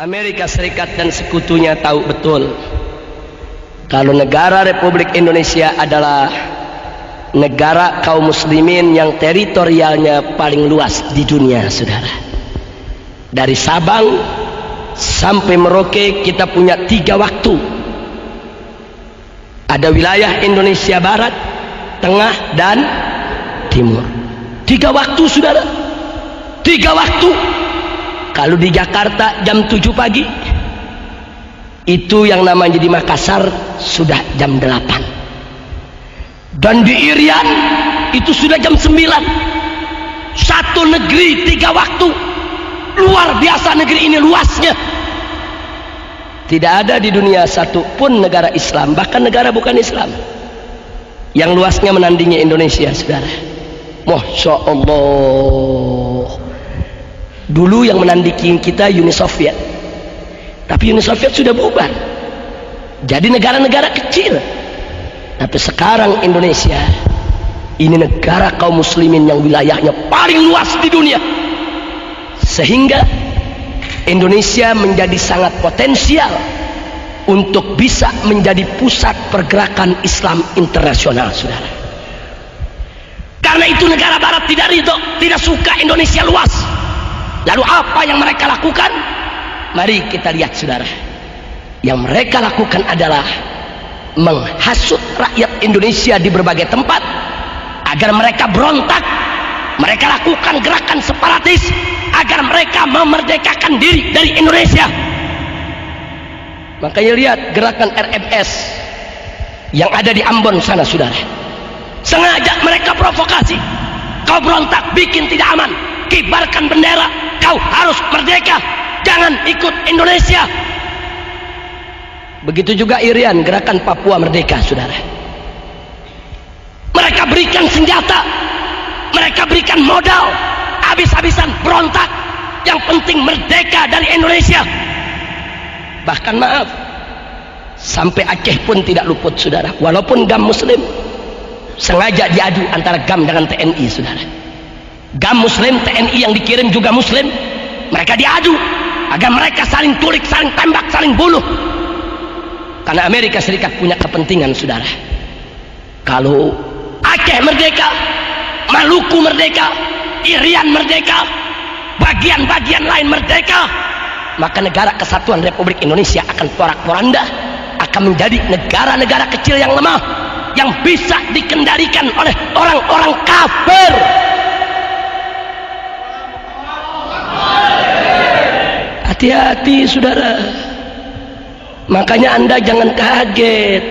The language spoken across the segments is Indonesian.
Amerika Serikat dan sekutunya tahu betul kalau negara Republik Indonesia adalah negara kaum muslimin yang teritorialnya paling luas di dunia, saudara. Dari Sabang sampai Merauke kita punya 3 waktu. Ada wilayah Indonesia Barat, Tengah, dan Timur. 3 waktu, saudara. 3 waktu. Kalau di Jakarta jam 7 pagi, itu yang namanya di Makassar sudah jam 8. Dan di Irian itu sudah jam 9. Satu negeri 3 waktu. Luar biasa negeri ini luasnya. Tidak ada di dunia satu pun negara Islam, bahkan negara bukan Islam, yang luasnya menandingi Indonesia, saudara. Masya Allah. Dulu yang menandingi kita Uni Soviet, tapi Uni Soviet sudah bubar, jadi negara-negara kecil. Tapi sekarang Indonesia ini negara kaum muslimin yang wilayahnya paling luas di dunia, sehingga Indonesia menjadi sangat potensial untuk bisa menjadi pusat pergerakan Islam internasional, saudara. Karena itu negara barat tidak ridho, tidak suka Indonesia luas. Lalu apa yang mereka lakukan? Mari kita lihat, saudara. Yang mereka lakukan adalah menghasut rakyat Indonesia di berbagai tempat agar mereka berontak. Mereka lakukan gerakan separatis agar mereka memerdekakan diri dari Indonesia. Makanya lihat gerakan RMS yang ada di Ambon sana, saudara. Sengaja mereka provokasi. Kau berontak, bikin tidak aman, kibarkan bendera, kau harus merdeka, jangan ikut Indonesia. Begitu juga Irian, gerakan Papua Merdeka, saudara. Mereka berikan senjata, mereka berikan modal, habis-habisan berontak. Yang penting merdeka dari Indonesia. Bahkan maaf, sampai Aceh pun tidak luput, saudara. Walaupun GAM Muslim, sengaja diadu antara GAM dengan TNI, saudara. GAM Muslim, TNI yang dikirim juga Muslim, mereka diadu agar mereka saling tulik, saling tembak, saling bunuh. Karena Amerika Serikat punya kepentingan, saudara. Kalau Aceh merdeka, Maluku merdeka, Irian merdeka, bagian-bagian lain merdeka, maka negara kesatuan Republik Indonesia akan porak-poranda, akan menjadi negara-negara kecil yang lemah, yang bisa dikendalikan oleh orang-orang kafir. Hati-hati, saudara. Makanya Anda jangan kaget.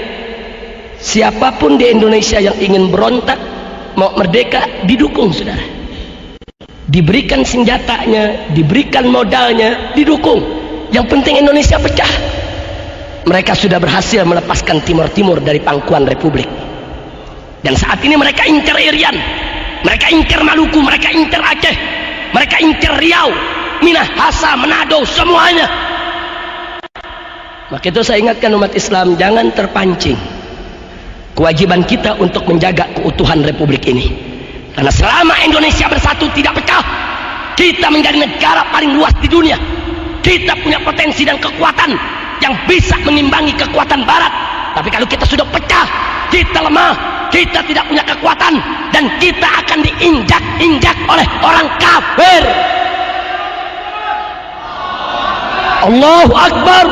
Siapapun di Indonesia yang ingin berontak, mau merdeka, didukung, saudara. Diberikan senjatanya, diberikan modalnya, didukung. Yang penting Indonesia pecah. Mereka sudah berhasil melepaskan Timur-Timur dari pangkuan Republik. Dan saat ini mereka incar Irian, mereka incar Maluku, mereka incar Aceh, mereka incar Riau, Minahasa, Manado, semuanya. Maka itu saya ingatkan umat Islam, jangan terpancing. Kewajiban kita untuk menjaga keutuhan Republik ini. Karena selama Indonesia bersatu, tidak pecah, kita menjadi negara paling luas di dunia. Kita punya potensi dan kekuatan yang bisa mengimbangi kekuatan Barat. Tapi kalau kita sudah pecah, kita lemah, kita tidak punya kekuatan, dan kita akan diinjak-injak oleh orang kafir. Allahu Akbar.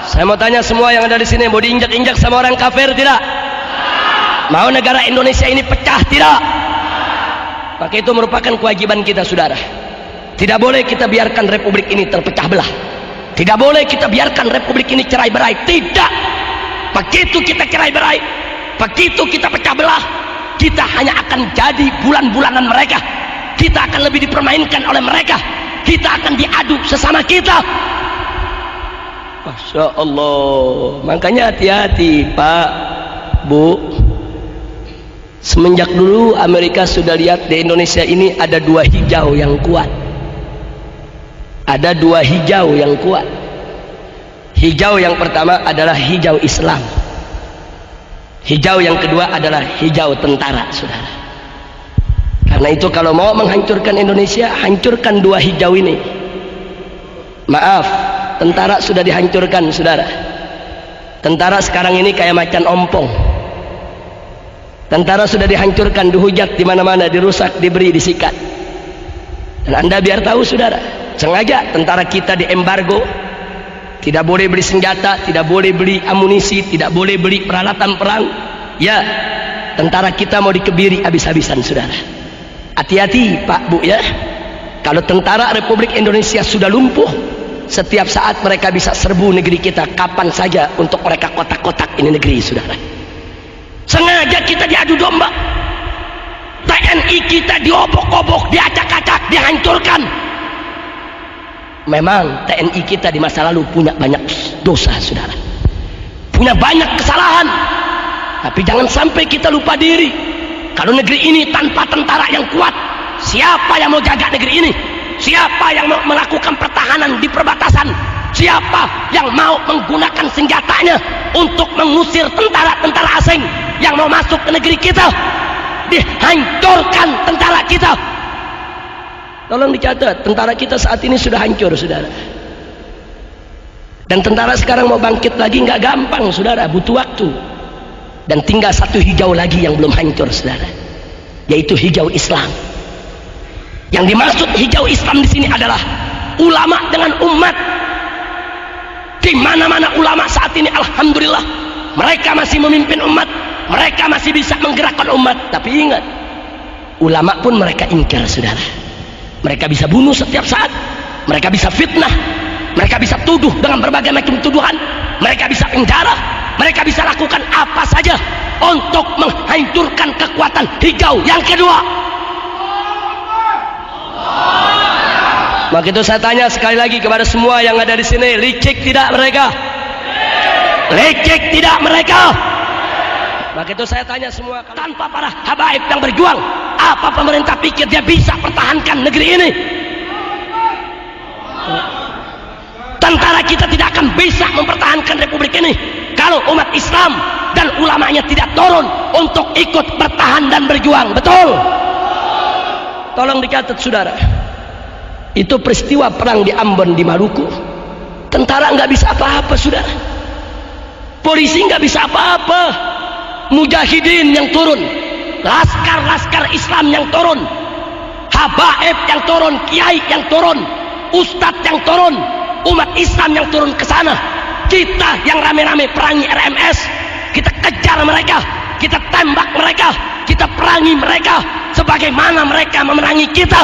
Saya mau tanya semua yang ada di sini, mau diinjak-injak sama orang kafir tidak? Mau negara Indonesia ini pecah tidak? Maka itu merupakan kewajiban kita, saudara. Tidak boleh kita biarkan Republik ini terpecah belah. Tidak boleh kita biarkan Republik ini cerai-berai. Tidak. Begitu kita cerai-berai, begitu kita pecah belah, kita hanya akan jadi bulan-bulanan mereka. Kita akan lebih dipermainkan oleh mereka. Kita akan diadu sesama kita. Masya Allah. Makanya hati-hati, Pak, Bu. Semenjak dulu Amerika sudah lihat di Indonesia ini ada 2 hijau yang kuat. Ada 2 hijau yang kuat. Hijau yang pertama adalah hijau Islam. Hijau yang kedua adalah hijau tentara, saudara. Karena itu kalau mau menghancurkan Indonesia, hancurkan 2 hijau ini. Maaf, tentara sudah dihancurkan, saudara. Tentara sekarang ini kayak macan ompong. Tentara sudah dihancurkan, dihujat di mana-mana, dirusak, diberi, disikat. Dan Anda biar tahu, saudara, sengaja tentara kita diembargo, tidak boleh beli senjata, tidak boleh beli amunisi, tidak boleh beli peralatan perang. Ya, tentara kita mau dikebiri habis-habisan, saudara. Hati-hati, Pak, Bu, ya. Kalau tentara Republik Indonesia sudah lumpuh, setiap saat mereka bisa serbu negeri kita kapan saja untuk mereka kotak-kotak ini negeri, saudara. Sengaja kita diadu domba, TNI kita diobok-obok, diacak-acak, dihancurkan. Memang TNI kita di masa lalu punya banyak dosa, saudara, punya banyak kesalahan, tapi jangan sampai kita lupa diri. Kalau negeri ini tanpa tentara yang kuat, siapa yang mau jaga negeri ini? Siapa yang mau melakukan pertahanan di perbatasan? Siapa yang mau menggunakan senjatanya untuk mengusir tentara-tentara asing yang mau masuk ke negeri kita? Dihancurkan tentara kita. Tolong dicatat, tentara kita saat ini sudah hancur, saudara. Dan tentara sekarang mau bangkit lagi nggak gampang, saudara, butuh waktu. Dan tinggal satu hijau lagi yang belum hancur, saudara, yaitu hijau Islam. Yang dimaksud hijau Islam di sini adalah ulama dengan umat. Di mana-mana ulama saat ini, alhamdulillah, mereka masih memimpin umat, mereka masih bisa menggerakkan umat. Tapi ingat, ulama pun mereka ingkar, saudara. Mereka bisa bunuh setiap saat, mereka bisa fitnah, mereka bisa tuduh dengan berbagai macam tuduhan, mereka bisa penjara, mereka bisa lakukan apa saja untuk menghancurkan kekuatan hijau yang kedua. Maka itu saya tanya sekali lagi kepada semua yang ada di sini, licik tidak mereka? Licik tidak mereka? Maka itu saya tanya semua, tanpa para habaib yang berjuang, apa pemerintah pikir dia bisa pertahankan negeri ini? Tentara kita tidak akan bisa mempertahankan republik ini kalau umat Islam dan ulamanya tidak turun untuk ikut bertahan dan berjuang. Betul? Tolong dicatat, saudara. Itu peristiwa perang di Ambon, di Maluku. Tentara nggak bisa apa-apa, saudara. Polisi nggak bisa apa-apa. Mujahidin yang turun, laskar-laskar Islam yang turun, habaib yang turun, kiai yang turun, ustadz yang turun, umat Islam yang turun ke sana. Kita yang rame-rame perangi RMS, kita kejar mereka, kita tembak mereka, kita perangi mereka sebagaimana mereka memerangi kita.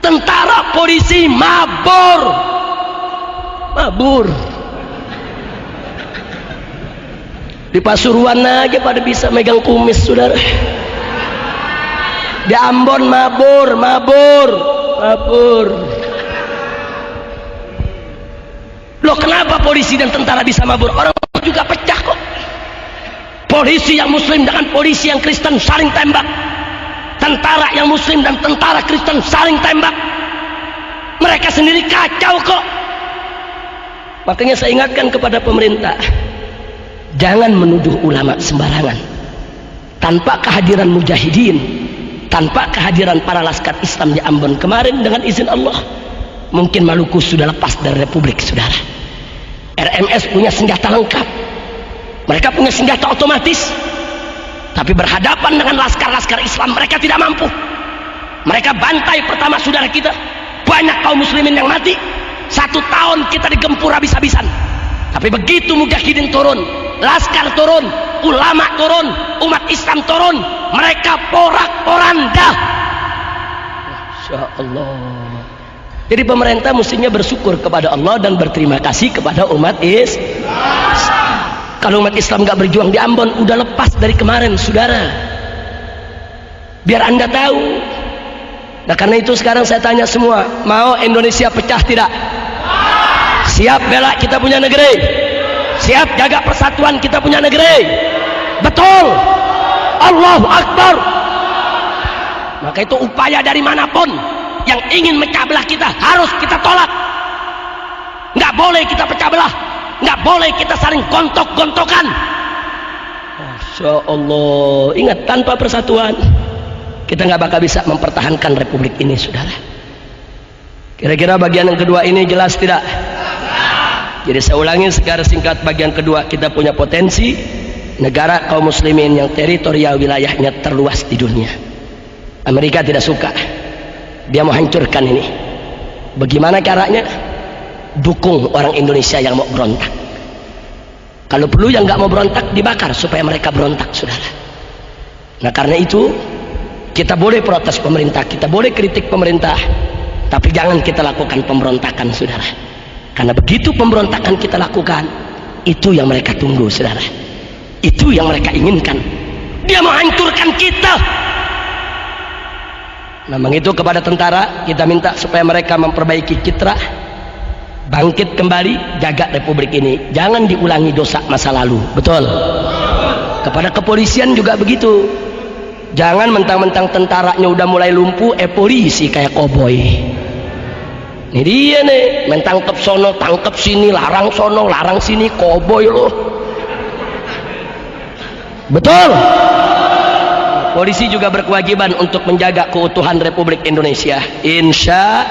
Tentara polisi mabur, di Pasuruan aja pada bisa megang kumis, saudara. Di Ambon mabur. Loh, kenapa polisi dan tentara bisa mabur? Orang juga pecah kok. Polisi yang muslim dengan polisi yang Kristen saling tembak. Tentara yang muslim dan tentara Kristen saling tembak. Mereka sendiri kacau kok. Makanya saya ingatkan kepada pemerintah, jangan menuduh ulama sembarangan. Tanpa kehadiran mujahidin, tanpa kehadiran para laskar Islam di Ambon kemarin, dengan izin Allah, mungkin Maluku sudah lepas dari republik, saudara. RMS punya senjata lengkap, mereka punya senjata otomatis, tapi berhadapan dengan laskar-laskar Islam mereka tidak mampu. Mereka bantai pertama saudara kita, banyak kaum muslimin yang mati. 1 tahun kita digempur habis-habisan. Tapi begitu mujahidin turun, laskar turun, ulama turun, umat Islam turun, mereka porak-poranda. Masya Allah. Jadi pemerintah mestinya bersyukur kepada Allah dan berterima kasih kepada umat Islam. Kalau umat Islam gak berjuang di Ambon, udah lepas dari kemarin, saudara. Biar Anda tahu. Nah, karena itu sekarang saya tanya semua, mau Indonesia pecah tidak? Siap bela kita punya negeri? Siap jaga persatuan kita punya negeri? Betul? Allahu Akbar. Maka itu upaya dari manapun yang ingin mecah belah kita harus kita tolak. Nggak boleh kita pecah belah, nggak boleh kita saling gontok-gontokan. Masya Allah. Ingat, tanpa persatuan kita nggak bakal bisa mempertahankan republik ini, saudara. Kira-kira bagian yang kedua ini jelas tidak? Jadi saya ulangi secara singkat, bagian kedua, kita punya potensi negara kaum muslimin yang teritorial wilayahnya terluas di dunia. Amerika tidak suka, dia mau hancurkan ini. Bagaimana caranya? Dukung orang Indonesia yang mau berontak. Kalau perlu yang nggak mau berontak dibakar supaya mereka berontak, saudara. Nah karena itu kita boleh protes pemerintah, kita boleh kritik pemerintah, tapi jangan kita lakukan pemberontakan, saudara. Karena begitu pemberontakan kita lakukan, itu yang mereka tunggu, saudara. Itu yang mereka inginkan. Dia mau hancurkan kita. Memang itu kepada tentara kita minta supaya mereka memperbaiki citra, bangkit kembali, jaga republik ini, jangan diulangi dosa masa lalu. Betul. Kepada kepolisian juga begitu. Jangan mentang-mentang tentaranya udah mulai lumpuh, polisi kayak koboi. Ini dia nih, mentangkep sono, tangkep sini, larang sono, larang sini, koboi loh. Betul. Polisi juga berkewajiban untuk menjaga keutuhan Republik Indonesia. Insya